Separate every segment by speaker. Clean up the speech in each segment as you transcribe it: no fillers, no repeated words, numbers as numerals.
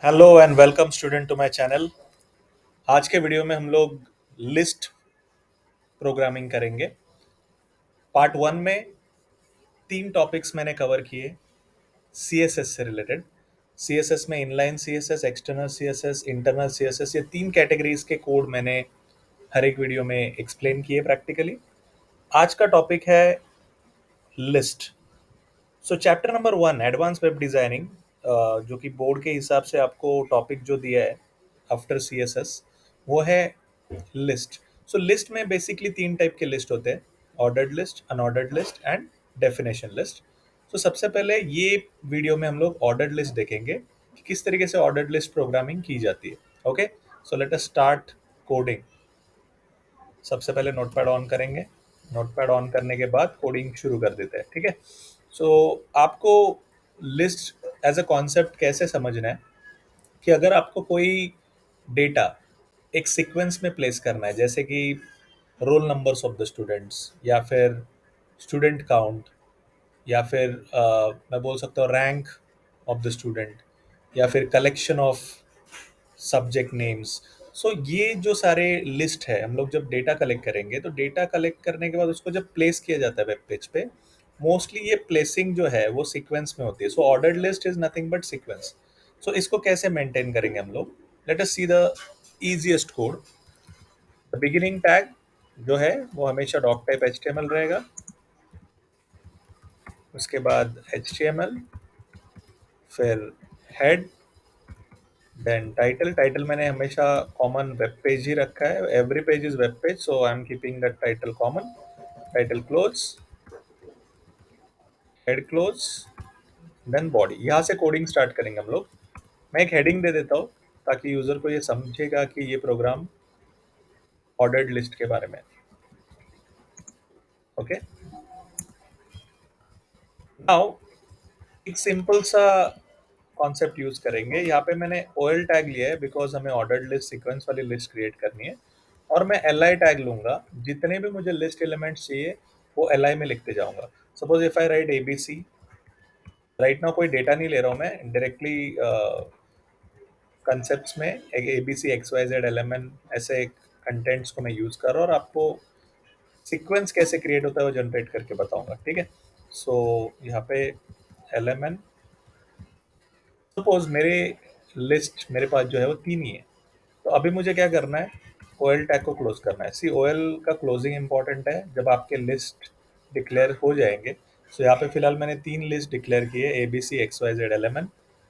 Speaker 1: Hello and welcome student to my channel. आज के video में हम लोग लिस्ट प्रोग्रामिंग करेंगे। पार्ट वन में तीन टॉपिक्स मैंने कवर किए सीएसएस से रिलेटेड। सीएसएस में inline CSS, external CSS, internal CSS, ये तीन कैटेगरीज के कोड मैंने हर एक वीडियो में एक्सप्लेन किए प्रैक्टिकली। आज का टॉपिक है लिस्ट। सो chapter number one, advance web designing, जो कि बोर्ड के हिसाब से आपको टॉपिक जो दिया है आफ्टर सीएसएस, वो है लिस्ट। सो लिस्ट में बेसिकली तीन टाइप के लिस्ट होते हैं: ordered list, unordered list and definition list. तो सबसे पहले ये वीडियो में हम लोग ऑर्डर्ड लिस्ट देखेंगे कि किस तरीके से ऑर्डर्ड लिस्ट प्रोग्रामिंग की जाती है। Okay, so let us start coding. सबसे पहले नोटपैड ऑन करेंगे। नोटपैड ऑन करने के बाद कोडिंग शुरू कर देते हैं। ठीक है, सो आपको लिस्ट एज अ कॉन्सेप्ट कैसे समझना है कि अगर आपको कोई डेटा एक सीक्वेंस में प्लेस करना है, जैसे कि roll numbers of the students, या फिर स्टूडेंट काउंट, या फिर मैं बोल सकता हूँ रैंक ऑफ द स्टूडेंट, या फिर कलेक्शन ऑफ सब्जेक्ट नेम्स। सो ये जो सारे लिस्ट है, हम लोग जब डेटा कलेक्ट करेंगे तो डेटा कलेक्ट करने के बाद उसको जब प्लेस किया जाता है वेब पेज पे, मोस्टली ये प्लेसिंग जो है वो सीक्वेंस में होती है। So ordered list is nothing but sequence. So इसको कैसे मेंटेन करेंगे हम लोग? Let us see the easiest code. The beginning tag जो है वो हमेशा डॉक टाइप एचटीएमएल रहेगा। उसके बाद एचटीएमएल, फिर हेड, देन टाइटल। टाइटल मैंने हमेशा कॉमन वेब पेज ही रखा है, every page is web page, so I am keeping that title common. Title close, head close, then body. यहाँ से कोडिंग स्टार्ट करेंगे हम लोग। मैं एक हेडिंग दे देता हूँ ताकि यूजर को ये समझेगा कि ये प्रोग्राम ऑर्डर्ड लिस्ट के बारे में। ओके, नाउ एक सिंपल सा कॉन्सेप्ट यूज करेंगे। यहाँ पे मैंने ओएल टैग लिया है बिकॉज हमें ऑर्डर्ड लिस्ट सीक्वेंस वाली लिस्ट क्रिएट करनी है। और मैं एल आई टैग लूंगा, जितने भी मुझे लिस्ट एलिमेंट्स चाहिए वो एल आई में लिखते जाऊंगा। Suppose if I write ABC, right now कोई डेटा नहीं ले रहा हूँ मैं, डायरेक्टली कंसेप्ट में एक ABC X Y Z L M N ऐसे कंटेंट्स को मैं यूज कर रहा हूँ और आपको सीक्वेंस कैसे क्रिएट होता है वो जनरेट करके बताऊंगा। ठीक है, सो यहाँ पे एल एम एन, सपोज मेरे लिस्ट मेरे पास जो है वो तीन ही है, तो अभी मुझे क्या करना है? ओएल टैग को क्लोज करना है। सी, ओएल का क्लोजिंग इंपॉर्टेंट है जब आपके लिस्ट डिक्लेयर हो जाएंगे। सो यहाँ पे फिलहाल मैंने तीन लिस्ट डिक्लेयर की है, A B C X Y Z L M N,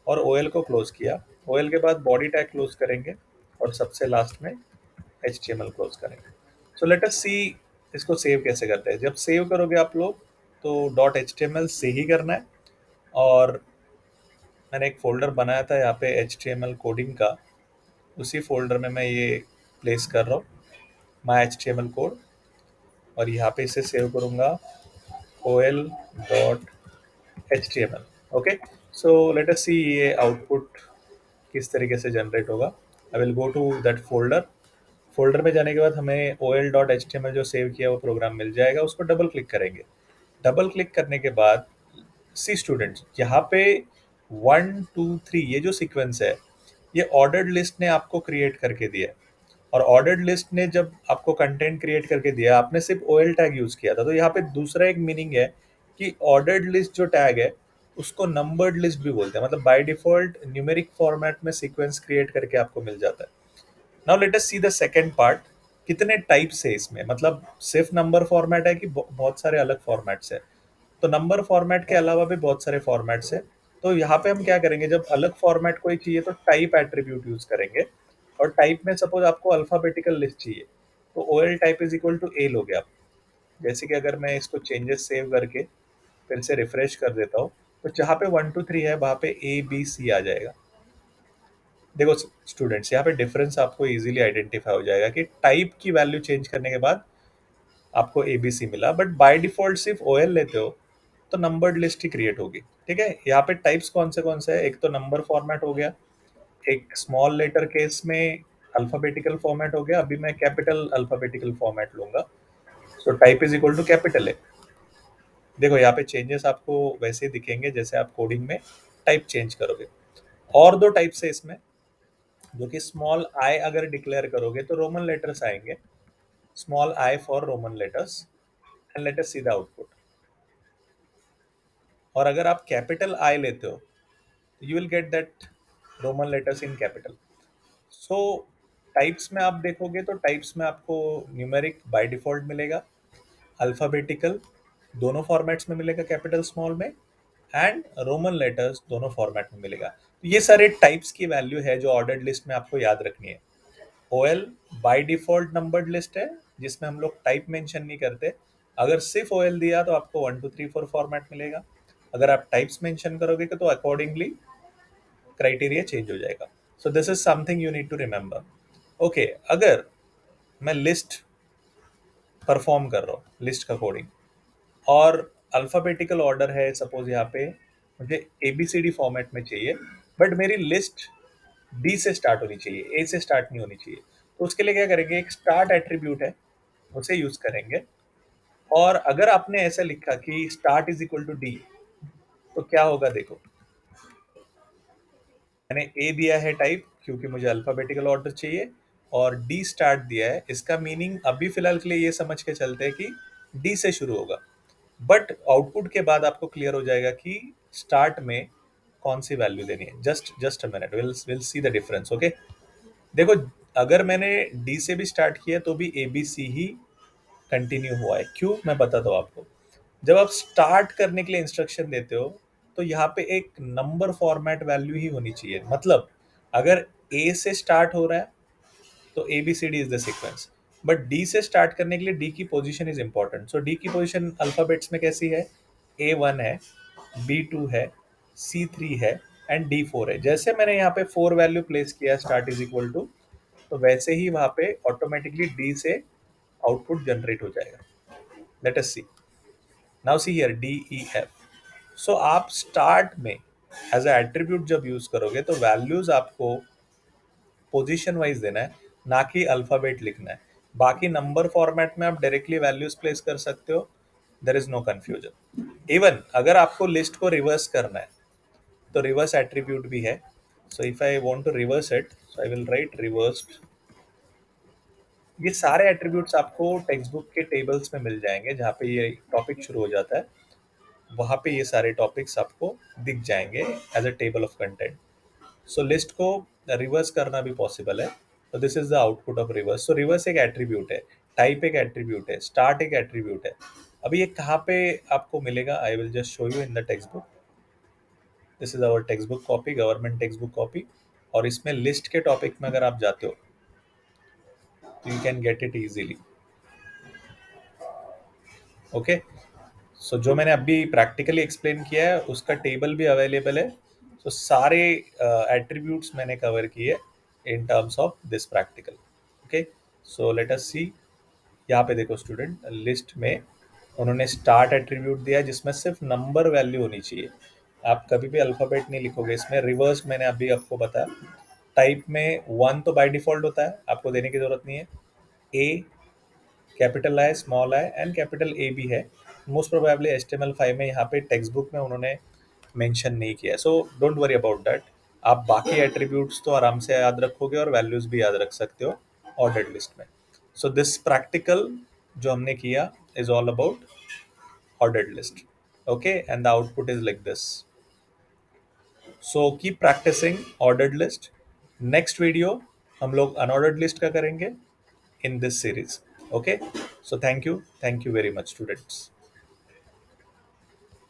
Speaker 1: और ओएल को क्लोज किया। ओएल के बाद बॉडी टैग क्लोज करेंगे और सबसे लास्ट में H T M L close करेंगे। सो लेट अस सी इसको सेव कैसे करते हैं। जब सेव करोगे आप लोग तो dot H T M L से ही करना है, और मैंने एक फोल्डर बनाया था यहाँ पे H T M L coding का, उसी फोल्डर में मैं ये प्लेस कर रहा हूँ my H T M L code, और यहाँ पे इसे सेव करूँगा O L dot H T M L. Okay, so let us see ये आउटपुट किस तरीके से जनरेट होगा। I will go to that folder. Folder में जाने के बाद हमें O L dot H T M L जो सेव किया वो प्रोग्राम मिल जाएगा। उसको डबल क्लिक करेंगे। डबल क्लिक करने के बाद सी स्टूडेंट्स, यहाँ पे 1 2 3 ये जो सीक्वेंस है ये ऑर्डर्ड लिस्ट ने आपको क्रिएट करके दिया है। और ऑर्डर्ड लिस्ट ने जब आपको कंटेंट क्रिएट करके दिया, आपने सिर्फ ओएल टैग यूज किया था, तो यहाँ पे दूसरा एक मीनिंग है कि ऑर्डर्ड लिस्ट जो टैग है उसको नंबर्ड लिस्ट भी बोलते हैं। मतलब बाय डिफॉल्ट न्यूमेरिक फॉर्मेट में सीक्वेंस क्रिएट करके आपको मिल जाता है। Now let us see the second part. कितने टाइप्स है इसमें, मतलब सिर्फ नंबर फॉर्मेट है कि बहुत सारे अलग फॉर्मेट्स है? तो नंबर फॉर्मेट के अलावा भी बहुत सारे फॉर्मेट्स है। तो यहाँ पे हम क्या करेंगे, जब अलग फॉर्मेट कोई चाहिए तो टाइप एट्रीब्यूट यूज करेंगे। और टाइप में सपोज आपको अल्फाबेटिकल लिस्ट चाहिए तो O L type is equal to A लोगे आप। जैसे कि अगर मैं इसको चेंजेस सेव करके फिर से रिफ्रेश कर देता हूँ तो जहाँ पे 1 2 3 है वहाँ पे ए बी सी आ जाएगा। देखो स्टूडेंट्स, यहाँ पे डिफरेंस आपको इजीली आइडेंटिफाई हो जाएगा कि टाइप की वैल्यू चेंज करने के बाद आपको एबीसी मिला, बट बाय डिफॉल्ट सिर्फ ओएल लेते हो तो नंबर्ड लिस्ट ही क्रिएट होगी। ठीक है, यहाँ पे टाइप्स कौन से है? एक तो नंबर फॉर्मेट हो गया, एक स्मॉल लेटर केस में अल्फाबेटिकल फॉर्मेट हो गया, अभी मैं कैपिटल अल्फाबेटिकल फॉर्मेट लूंगा। So type is equal to capital है। देखो यहाँ पे चेंजेस आपको वैसे ही दिखेंगे जैसे आप कोडिंग में टाइप चेंज करोगे। और दो टाइप्स है इसमें, जो कि स्मॉल आई अगर डिक्लेयर करोगे तो रोमन लेटर्स आएंगे, small I for Roman letters, and let us see the output. और अगर आप कैपिटल आई लेते हो, you will get that Roman letters in capital. So types में आप देखोगे तो टाइप्स में आपको न्यूमेरिक बाय डिफॉल्ट मिलेगा, अल्फाबेटिकल दोनों फॉर्मेट्स में मिलेगा, कैपिटल स्मॉल में, एंड रोमन लेटर्स दोनों फॉर्मेट में मिलेगा। तो ये सारे टाइप्स की वैल्यू है जो ऑर्डर्ड लिस्ट में आपको याद रखनी है। OL by default numbered list है, जिसमें हम लोग टाइप मेंशन नहीं करते। अगर सिर्फ ओएल दिया तो आपको 1 2 3 4 फॉर्मेट मिलेगा, अगर आप टाइप्स मेंशन करोगे तो अकॉर्डिंगली क्राइटेरिया चेंज हो जाएगा। So this is something you need to remember. Okay, अगर मैं लिस्ट परफॉर्म कर रहा हूँ लिस्ट का कोडिंग, और अल्फाबेटिकल ऑर्डर है, सपोज यहाँ पे मुझे एबीसीडी फॉर्मेट में चाहिए, बट मेरी लिस्ट डी से स्टार्ट होनी चाहिए, ए से स्टार्ट नहीं होनी चाहिए। तो उसके लिए क्या करेंगे, एक स्टार्ट एट्रीब्यूट है, उसे यूज करेंगे। और अगर आपने ऐसा लिखा कि start is equal to D, तो क्या होगा देखो, मैंने ए दिया है टाइप क्योंकि मुझे अल्फाबेटिकल ऑर्डर चाहिए, और डी स्टार्ट दिया है, इसका मीनिंग अभी फिलहाल के लिए ये समझ के चलते हैं कि डी से शुरू होगा। बट आउटपुट के बाद आपको क्लियर हो जाएगा कि स्टार्ट में कौन सी वैल्यू देनी है। Just just a minute, will see the difference. Okay, देखो, अगर मैंने डी से भी स्टार्ट किया तो भी ए बी सी ही कंटिन्यू हुआ है। क्यों, मैं बताता हूँ आपको। जब आप स्टार्ट करने के लिए इंस्ट्रक्शन देते हो तो यहाँ पे एक नंबर फॉर्मेट वैल्यू ही होनी चाहिए। मतलब अगर ए से स्टार्ट हो रहा है तो A B C D is the sequence, but D से स्टार्ट करने के लिए डी की position is important. So D की पोजीशन अल्फाबेट्स में कैसी है, ए वन है, बी टू है, सी थ्री है, एंड डी फोर है। जैसे मैंने यहाँ पे फोर वैल्यू प्लेस किया स्टार्ट इज इक्वल टू, तो वैसे ही वहां पे ऑटोमेटिकली डी से आउटपुट जनरेट हो जाएगा। Let us C, now see here D E F. So आप स्टार्ट में एज अ एट्रीब्यूट जब यूज करोगे तो वैल्यूज आपको पोजीशन वाइज देना है, ना कि अल्फाबेट लिखना है। बाकी नंबर फॉर्मेट में आप डायरेक्टली वैल्यूज प्लेस कर सकते हो, there is no confusion. Even अगर आपको लिस्ट को रिवर्स करना है तो रिवर्स एट्रीब्यूट भी है। So if I want to reverse it, so I will write reversed. ये सारे एट्रीब्यूट्स आपको टेक्स्ट बुक के टेबल्स में मिल जाएंगे, जहाँ पे ये टॉपिक शुरू हो जाता है, वहाँ पे ये सारे टॉपिक्स आपको दिख जाएंगे as a table of content. So list को रिवर्स करना भी पॉसिबल है। तो this is the output of reverse. So reverse एक एट्रीब्यूट है, टाइप एक एट्रीब्यूट है, स्टार्ट एक एट्रीब्यूट है। अभी ये कहाँ पे आपको मिलेगा, I will just show you in the textbook. This is our textbook copy, government textbook copy. और इसमें लिस्ट के टॉपिक में अगर आप जाते हो तो you can get it easily. Okay, so जो मैंने अभी प्रैक्टिकली एक्सप्लेन किया है उसका टेबल भी अवेलेबल है। सो सारे एट्रीब्यूट्स मैंने कवर किए in terms of this practical. Okay, so let us see. यहाँ पे देखो स्टूडेंट, लिस्ट में उन्होंने स्टार्ट एट्रीब्यूट दिया जिसमें सिर्फ नंबर वैल्यू होनी चाहिए, आप कभी भी अल्फाबेट नहीं लिखोगे इसमें। रिवर्स मैंने अभी आपको बताया। टाइप में वन तो बाय डिफॉल्ट होता है, आपको देने की जरूरत नहीं है। A, capital I, small I, and capital A भी है। मोस्ट प्रोबेबली HTML5 में यहाँ पे टेक्स्ट बुक में उन्होंने मेंशन नहीं किया है, so don't worry about that. आप बाकी एट्रीब्यूट्स तो आराम से याद रखोगे और वैल्यूज भी याद रख सकते हो ऑर्डर्ड लिस्ट में। सो दिस प्रैक्टिकल जो हमने किया is all about ordered list. Okay, and the output is like this. So keep practicing ordered list. Next video हम लोग अनऑर्डर्ड लिस्ट का करेंगे in this series. Okay, so thank you very much students.